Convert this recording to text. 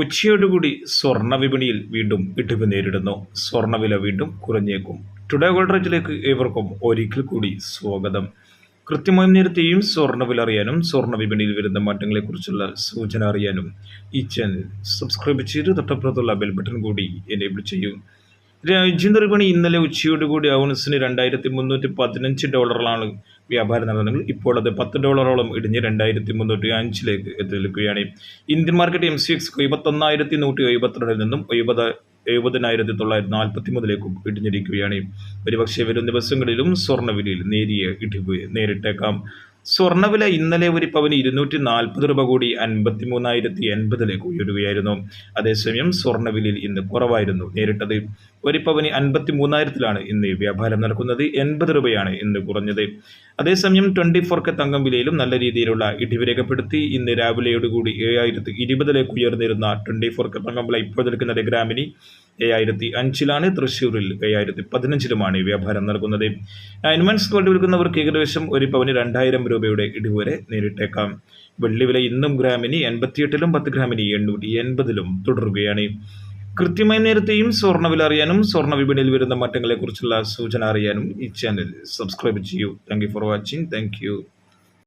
ഉച്ചയോടുകൂടി സ്വർണ്ണ വിപണിയിൽ വീണ്ടും ഇടിവ് നേരിടുന്നു. സ്വർണ്ണവില വീണ്ടും കുറഞ്ഞേക്കും. ടുഡേ ഗോൾഡ് റേറ്റിലേക്ക് ഏവർക്കും ഒരിക്കൽ കൂടി സ്വാഗതം. കൃത്യമായും നേരത്തെയും സ്വർണ്ണവില അറിയാനും സ്വർണ്ണ വിപണിയിൽ വരുന്ന മാറ്റങ്ങളെക്കുറിച്ചുള്ള സൂചന അറിയാനും ഈ ചാനൽ സബ്സ്ക്രൈബ് ചെയ്ത് തൊട്ടപ്പുറത്തുള്ള ബെൽ ബട്ടൺ കൂടി എനേബിൾ ചെയ്യും. രാജ്യാന്തര വിപണി ഇന്നലെ ഉച്ചയോടുകൂടി ഔൺസിന് $2315 വ്യാപാരം നടന്നത്. ഇപ്പോൾ അത് $10 ഇടിഞ്ഞ് $2305 എത്തി നിൽക്കുകയാണ്. ഇന്ത്യൻ മാർക്കറ്റ് MCX 71,172 നിന്നും 70,943 ഇടിഞ്ഞിരിക്കുകയാണ്. ഒരുപക്ഷെ വരും ദിവസങ്ങളിലും സ്വർണ്ണവിലയിൽ നേരിയ ഇടിവ് നേരിട്ടേക്കാം. സ്വർണ്ണവില ഇന്നലെ ഒരു പവന് $240 കൂടി 53,080 ഉയരുകയായിരുന്നു. അതേസമയം സ്വർണ്ണവിലയിൽ ഇന്ന് കുറവായിരുന്നു നേരിട്ടത്. ഒരു പവന് 53,000 ഇന്ന് വ്യാപാരം നടക്കുന്നത്. 80 രൂപയാണ് ഇന്ന് കുറഞ്ഞത്. അതേസമയം 24K തങ്കം വിലയിലും നല്ല രീതിയിലുള്ള ഇടിവ് രേഖപ്പെടുത്തി. ഇന്ന് രാവിലെയോടുകൂടി 7,020 ഉയർന്നിരുന്ന 24K തങ്കം വില ഇപ്പോൾ നിൽക്കുന്നത് ഗ്രാമിന് 7,005 തൃശ്ശൂരിൽ 7,015 വ്യാപാരം നടക്കുന്നത്. 9 months ഗോൾഡ് വിൽക്കുന്നവർക്ക് ഏകദേശം ഒരു പവന് 2,000 രൂപയുടെ ഇടിവ് വരെ നേരിട്ടേക്കാം. വെള്ളി വില ഇന്നും ഗ്രാമിന് 88 10 ഗ്രാമിന് 880 തുടരുകയാണ്. കൃത്യമായി നേരത്തെയും സ്വർണ്ണവില അറിയാനും സ്വർണ്ണ വിപണിയിൽ വരുന്ന മാറ്റങ്ങളെക്കുറിച്ചുള്ള സൂചന അറിയാനും ഈ ചാനൽ സബ്സ്ക്രൈബ് ചെയ്യൂ. Thank you for watching. Thank you.